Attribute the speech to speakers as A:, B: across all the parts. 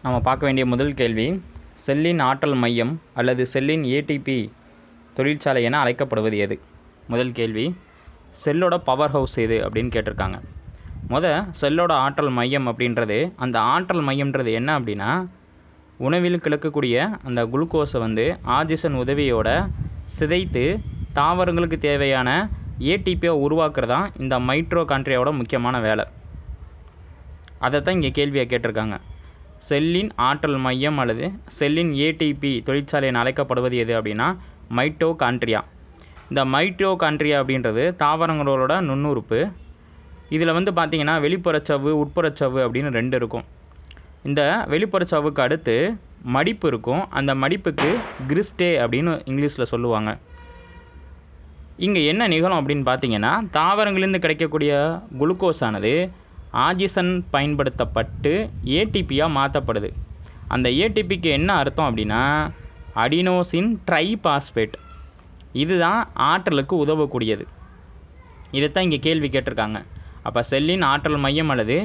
A: நம்ம பார்க்க வேண்டிய முதல் கேள்வி, செல்லின் ஆற்றல் மையம் அல்லது செல்லின் ஏடிபி தொழிற்சாலை என அழைக்கப்படுவது எது? முதல் கேள்வி, செல்லோட பவர் ஹவுஸ் எது அப்படின்னு கேட்டிருக்காங்க. செல்லோட ஆற்றல் மையம் அப்படின்றது, அந்த ஆற்றல் மையம்ன்றது என்ன அப்படின்னா, உணவில் கிளக்கக்கூடிய அந்த குளுக்கோஸை ஆக்சிஜன் உதவியோட சிதைத்து தாவரங்களுக்கு தேவையான ஏடிபியை உருவாக்குறதான் இந்த மைட்டோகாண்ட்ரியாவோட முக்கியமான வேலை. அதைத்தான் இங்கே கேள்வியை கேட்டிருக்காங்க. செல்லின் ஆற்றல் மையம் அல்லது செல்லின் ஏடிபி தொழிற்சாலை என அழைக்கப்படுவது எது அப்படின்னா மைட்டோகாண்ட்ரியா. இந்த மைட்டோகாண்ட்ரியா அப்படின்றது தாவரங்களோட நுண்ணுறுப்பு. இதில் பார்த்திங்கன்னா வெளிப்புறச்சவ்வு உட்புறச்சவ்வு அப்படின்னு ரெண்டு இருக்கும். இந்த வெளிப்புறச்சவ்வுக்கு அடுத்து மடிப்பு இருக்கும். அந்த மடிப்புக்கு கிரிஸ்டே அப்படின்னு இங்கிலீஷில் சொல்லுவாங்க. இங்கே என்ன நிகழும் அப்படின்னு பார்த்தீங்கன்னா, தாவரங்களிலிருந்து கிடைக்கக்கூடிய குளுக்கோஸ் ஆனது ஆக்சிஜன் பயன்படுத்தப்பட்டு ஏடிபியாக மாற்றப்படுது. அந்த ஏடிபிக்கு என்ன அர்த்தம் அப்படின்னா அடினோசின் ட்ரைபாஸ்பேட். இதுதான் ஆற்றலுக்கு உதவக்கூடியது. இதைத்தான் இங்கே கேள்வி கேட்டிருக்காங்க. அப்போ செல்லின் ஆற்றல் மையம் அல்லது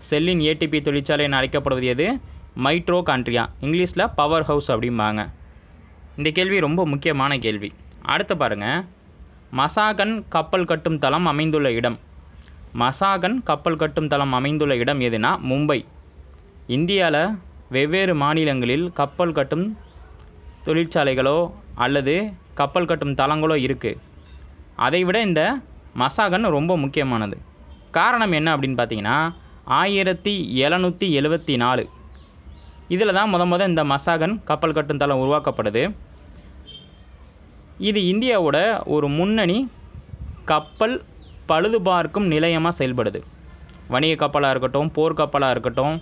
A: செல்லின் ஏடிபி தொழிற்சாலை என அழைக்கப்படுவது எது? மைட்டோகாண்ட்ரியா, இங்கிலீஷில் பவர் ஹவுஸ் அப்படிம்பாங்க. இந்த கேள்வி ரொம்ப முக்கியமான கேள்வி. அடுத்து பாருங்கள், மசாகன் கப்பல் கட்டும் தளம் அமைந்துள்ள இடம். மசாகன் கப்பல் கட்டும் தளம் அமைந்துள்ள இடம் எதுனா மும்பை. இந்தியாவில் வெவ்வேறு மாநிலங்களில் கப்பல் கட்டும் தொழிற்சாலைகளோ அல்லது கப்பல் கட்டும் தளங்களோ இருக்குது. அதைவிட இந்த மசாகன் ரொம்ப முக்கியமானது. காரணம் என்ன அப்படின்னு பார்த்தீங்கன்னா 1774 இதில் தான் இந்த மசாகன் கப்பல் கட்டும் தளம் உருவாக்கப்படுது. இது இந்தியாவோட ஒரு முன்னணி கப்பல் பழுது பார்க்கும் நிலையமாக செயல்படுது. வணிக கப்பலாக இருக்கட்டும், போர்க்கப்பலாக இருக்கட்டும்,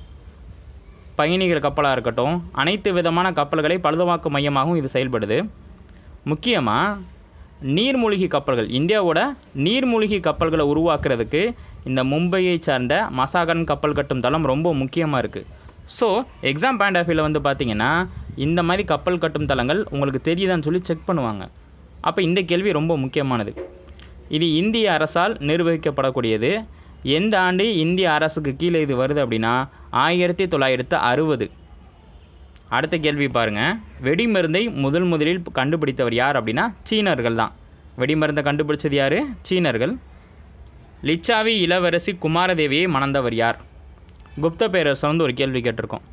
A: பயணிகள் கப்பலாக இருக்கட்டும், அனைத்து விதமான கப்பல்களை பழுதுபார்க்கும் மையமாகவும் இது செயல்படுது. முக்கியமாக நீர்மூழ்கி கப்பல்கள், இந்தியாவோட நீர்மூழ்கி கப்பல்களை உருவாக்குறதுக்கு இந்த மும்பையை சார்ந்த மசாகன் கப்பல் கட்டும் தளம் ரொம்ப முக்கியமாக இருக்குது. ஸோ எக்ஸாம் பாயிண்ட் ஆஃப் வியூவில் பார்த்திங்கன்னா இந்த மாதிரி கப்பல் கட்டும் தளங்கள் உங்களுக்கு தெரியுதான்னு சொல்லி செக் பண்ணுவாங்க. அப்போ இந்த கேள்வி ரொம்ப முக்கியமானது. இது இந்திய அரசால் நிர்வகிக்கப்படக்கூடியது. எந்த ஆண்டு இந்திய அரசுக்கு கீழே இது வருது அப்படின்னா 1960. அடுத்த கேள்வி பாருங்கள், வெடிமருந்தை முதலில் கண்டுபிடித்தவர் யார் அப்படின்னா சீனர்கள் தான். வெடிமருந்தை கண்டுபிடிச்சது யார்? சீனர்கள். லிச்சாவி இளவரசி குமாரதேவியை மணந்தவர் யார்? குப்த பேரரசு ஒரு கேள்வி கேட்டிருக்கோம்.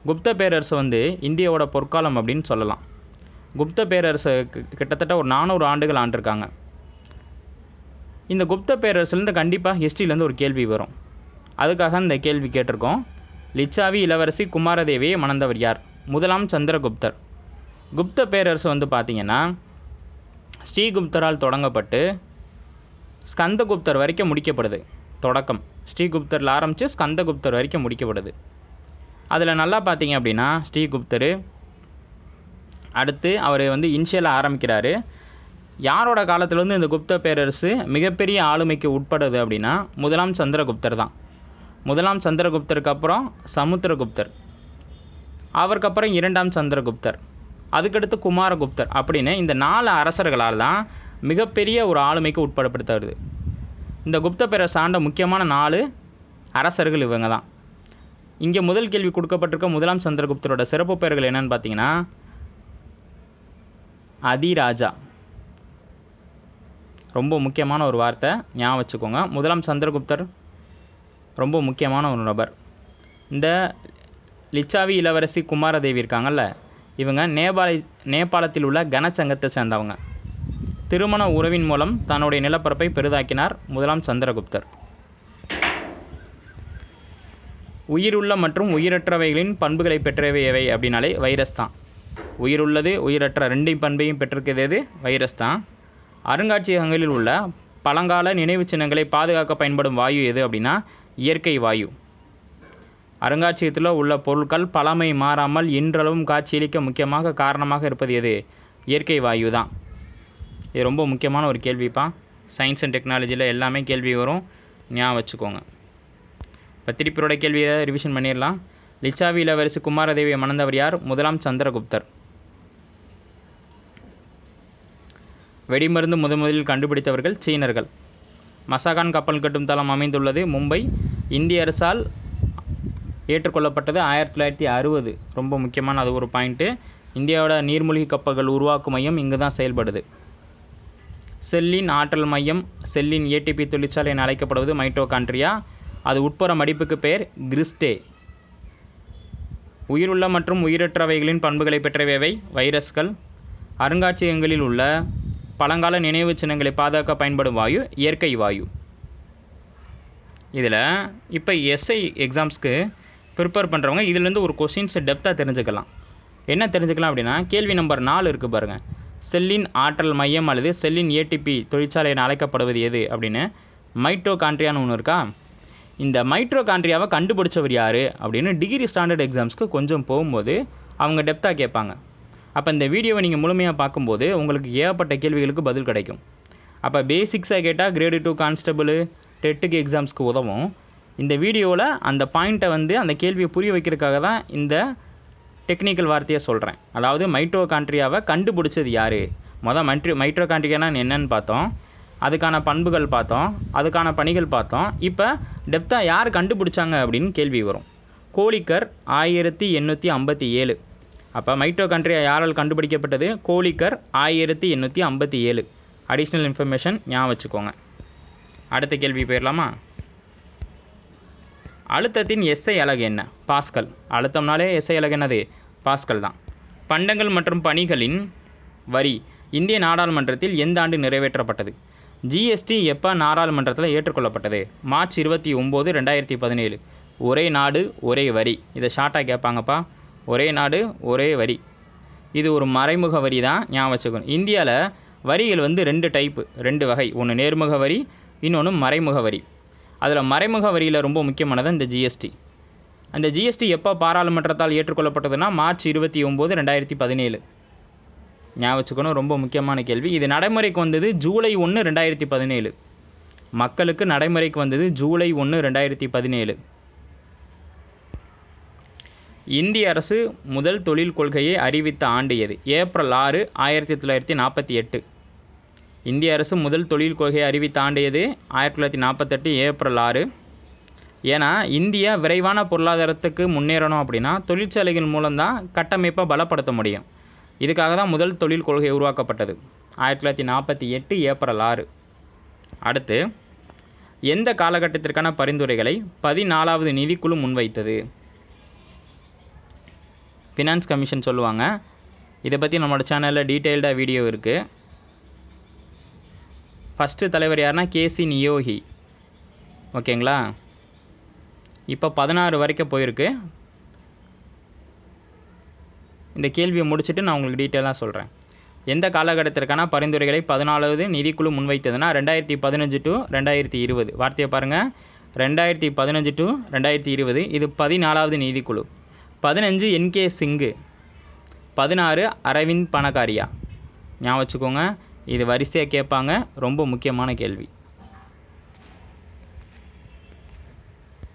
A: குப்த பேரரசு இந்தியாவோட பொற்காலம் அப்படின்னு சொல்லலாம். குப்த பேரரசு கிட்டத்தட்ட ஒரு 400 ஆண்டுகள் ஆண்டிருக்காங்க. இந்த குப்த பேரரசுலேருந்து கண்டிப்பாக ஹிஸ்ட்ரியிலேருந்து ஒரு கேள்வி வரும். அதுக்காக இந்த கேள்வி கேட்டிருக்கோம். லிச்சாவி இளவரசி குமாரதேவியை மணந்தவர் யார்? முதலாம் சந்திரகுப்தர். குப்த பேரரசு பார்த்திங்கன்னா ஸ்ரீகுப்தரால் தொடங்கப்பட்டு ஸ்கந்தகுப்தர் வரைக்கும் முடிக்கப்படுது. தொடக்கம் ஸ்ரீகுப்தரில் ஆரம்பித்து ஸ்கந்தகுப்தர் வரைக்கும் முடிக்கப்படுது. அதில் நல்லா பார்த்தீங்க அப்படின்னா ஸ்ரீகுப்தர் அடுத்து அவர் இனிஷியலாக ஆரம்பிக்கிறாரு. யாரோட காலத்தில் இந்த குப்த பேரரசு மிகப்பெரிய ஆளுமைக்கு உட்படுது அப்படின்னா முதலாம் சந்திரகுப்தர் தான். முதலாம் சந்திரகுப்தருக்கு அப்புறம் சமுத்திரகுப்தர், அவருக்கு அப்புறம் இரண்டாம் சந்திரகுப்தர், அதுக்கடுத்து குமாரகுப்தர் அப்படின்னு இந்த 4 அரசர்களால் தான் மிகப்பெரிய ஒரு ஆளுமைக்கு உட்படுத்தப்படுது. இந்த குப்த பேரரசு ஆண்ட முக்கியமான 4 அரசர்கள் இவங்க தான். இங்கே முதல் கேள்வி கொடுக்கப்பட்டிருக்க முதலாம் சந்திரகுப்தரோட சிறப்பு பெயர்கள் என்னென்னு பார்த்தீங்கன்னா அதிராஜா. ரொம்ப முக்கியமான ஒரு வார்த்தை, ஞாபகம் வச்சுக்கோங்க. முதலாம் சந்திரகுப்தர் ரொம்ப முக்கியமான ஒரு நபர். இந்த லிச்சாவி இளவரசி குமாரதேவி இருக்காங்கல்ல, இவங்க நேபாளத்தில் உள்ள கனசங்கத்தை சேர்ந்தவங்க. திருமண உறவின் மூலம் தன்னுடைய நிலப்பரப்பை பெரிதாக்கினார் முதலாம் சந்திரகுப்தர். உயிருள்ள மற்றும் உயிரற்றவைகளின் பண்புகளை பெற்றவை எவை அப்படின்னாலே வைரஸ் தான். உயிருள்ளது உயிரற்ற 2 பண்பையும் பெற்றிருக்கிறது வைரஸ் தான். அருங்காட்சியகங்களில் உள்ள பழங்கால நினைவு சின்னங்களை பாதுகாக்க பயன்படும் வாயு எது அப்படின்னா இயற்கை வாயு. அருங்காட்சியகத்தில் உள்ள பொருட்கள் பழமை மாறாமல் இன்றளவும் காட்சியளிக்க முக்கியமாக காரணமாக இருப்பது எது? இயற்கை வாயு தான். இது ரொம்ப முக்கியமான ஒரு கேள்விப்பா. சயின்ஸ் அண்ட் டெக்னாலஜியில் எல்லாமே கேள்வி வரும், ஞாபகம் வச்சுக்கோங்க. இப்போ திருப்பியோட கேள்வியை ரிவிஷன் பண்ணிடலாம். லிச்சாவி இளவரசி குமாரதேவியை மணந்தவர் யார்? முதலாம் சந்திரகுப்தர். வெடிமருந்து முதலில் கண்டுபிடித்தவர்கள் சீனர்கள். மசாகான் கப்பல் கட்டும் தளம் அமைந்துள்ளது மும்பை. இந்திய அரசால் ஏற்றுக்கொள்ளப்பட்டது 1960. ரொம்ப முக்கியமான அது ஒரு பாயிண்ட்டு. இந்தியாவோட நீர்மூழ்கி கப்பல்கள் உருவாக்கும் மையம் இங்கு தான் செயல்படுது. செல்லின் ஆற்றல் மையம், செல்லின் ஏடிபி தொழிற்சாலை என அழைக்கப்படுவது மைட்டோகாண்ட்ரியா. அது உட்புற மடிப்புக்கு பெயர் கிறிஸ்டே. உயிருள்ள மற்றும் உயிரற்றவைகளின் பண்புகளை பெற்றவை வைரஸ்கள். அருங்காட்சியகங்களில் உள்ள பழங்கால நினைவு சின்னங்களை பாதுகாக்க பயன்படும் வாயு இயற்கை வாயு. இதில் இப்போ எஸ்ஐ எக்ஸாம்ஸ்க்கு ப்ரிப்பேர் பண்ணுறவங்க இதிலேருந்து ஒரு கொஷின்ஸை டெப்த்தாக தெரிஞ்சுக்கலாம். என்ன தெரிஞ்சுக்கலாம் அப்படின்னா, கேள்வி நம்பர் 4 இருக்குது பாருங்கள். செல்லின் ஆற்றல் மையம் அல்லது செல்லின் ஏடிபி தொழிற்சாலை என அழைக்கப்படுவது எது அப்படின்னு மைட்டோகாண்ட்ரியான்னு ஒன்று இருக்கா. இந்த மைட்டோகாண்ட்ரியாவை கண்டுபிடிச்சவர் யார் அப்படின்னு டிகிரி ஸ்டாண்டர்ட் எக்ஸாம்ஸ்க்கு கொஞ்சம் போகும்போது அவங்க டெப்த்தாக கேட்பாங்க. அப்போ இந்த வீடியோவை நீங்கள் முழுமையாக பார்க்கும்போது உங்களுக்கு ஏகப்பட்ட கேள்விகளுக்கு பதில் கிடைக்கும். அப்போ பேசிக்ஸாக கேட்டால் கிரேடு 2 கான்ஸ்டபிள் டெட்டுக்கு எக்ஸாம்ஸ்க்கு உதவும். இந்த வீடியோவில் அந்த பாயிண்ட்டை அந்த கேள்வியை புரிய வைக்கிறதுக்காக தான் இந்த டெக்னிக்கல் வார்த்தையை சொல்கிறேன். அதாவது மைட்டோகாண்ட்ரியாவை கண்டுபிடிச்சது யார், மைட்டோகாண்ட்ரியானா என்னன்னு பார்த்தோம், அதுக்கான பண்புகள் பார்த்தோம், அதுக்கான பணிகள் பார்த்தோம். இப்போ டெப்த்தாக யார் கண்டுபிடிச்சாங்க அப்படின்னு கேள்வி வரும். கோலிக்கர் 1857. அப்போ மைட்டோகாண்ட்ரியா யாரால் கண்டுபிடிக்கப்பட்டது? கோலிக்கர் 1857. அடிஷ்னல் இன்ஃபர்மேஷன் ஞாபகம் வச்சுக்கோங்க. அடுத்த கேள்வி போயிடலாமா? அழுத்தத்தின் எஸ்ஐ அலகு என்ன? பாஸ்கல். அழுத்தம்னாலே எஸ்ஐ அலகு என்னது? பாஸ்கல் தான். பண்டங்கள் மற்றும் பணிகளின் வரி இந்திய நாடாளுமன்றத்தில் எந்த ஆண்டு நிறைவேற்றப்பட்டது? ஜிஎஸ்டி எப்போ நாடாளுமன்றத்தில் ஏற்றுக்கொள்ளப்பட்டது? மார்ச் 29, 2017. ஒரே நாடு ஒரே வரி, இதை ஷார்ட்டாக கேட்பாங்கப்பா. ஒரே நாடு ஒரே வரி, இது ஒரு மறைமுக வரி தான், ஞாபகம் வச்சுக்கணும். இந்தியாவில் வரிகள் 2 டைப்பு, 2 வகை. ஒன்று நேர்முக வரி, இன்னொன்று மறைமுக வரி. அதில் மறைமுக வரியில் ரொம்ப முக்கியமானது இந்த ஜிஎஸ்டி. அந்த ஜிஎஸ்டி எப்போ பாராளுமன்றத்தால் ஏற்றுக்கொள்ளப்பட்டதுன்னா மார்ச் 29, 2017. ஞாபகம் வச்சுக்கணும், ரொம்ப முக்கியமான கேள்வி. இது நடைமுறைக்கு வந்தது ஜூலை 1, 2017. மக்களுக்கு நடைமுறைக்கு வந்தது ஜூலை 1, 2017. இந்திய அரசு முதல் தொழில் கொள்கையை அறிவித்த ஆண்டு எது? ஏப்ரல் 6, 1948. இந்திய அரசு முதல் தொழில் கொள்கையை அறிவித்த ஆண்டு எது? 1948 ஏப்ரல் 6. ஏன்னா இந்தியா விரைவான பொருளாதாரத்துக்கு முன்னேறணும் அப்படின்னா தொழிற்சாலைகள் மூலம்தான் கட்டமைப்பை பலப்படுத்த முடியும். இதுக்காக தான் முதல் தொழில் கொள்கை உருவாக்கப்பட்டது 1948 ஏப்ரல் 6. அடுத்து, எந்த காலகட்டத்திற்கான பரிந்துரைகளை 14வது நிதிக்குழு முன்வைத்தது? ஃபினான்ஸ் கமிஷன் சொல்லுவாங்க. இதை பற்றி நம்மளோட சேனலில் டீட்டெயில்டாக வீடியோ இருக்குது. ஃபஸ்ட்டு தலைவர் யாருன்னா கேசி நியோகி. ஓகேங்களா? இப்போ 16 வரைக்கும் போயிருக்கு. இந்த கேள்வியை முடிச்சுட்டு நான் உங்களுக்கு டீட்டெயிலாக சொல்கிறேன். எந்த காலகட்டத்திற்கான பரிந்துரைகளை 14வது நிதிக்குழு முன்வைத்ததுன்னா 2015 to 2020. வார்த்தையை பாருங்கள், 2015 to 2020. இது 14வது நிதிக்குழு. 15 NK சிங்கு, 16 அரவிந்த் பனகாரியா. ஞாபகம் வச்சுக்கோங்க, இது வரிசையாக கேட்பாங்க, ரொம்ப முக்கியமான கேள்வி.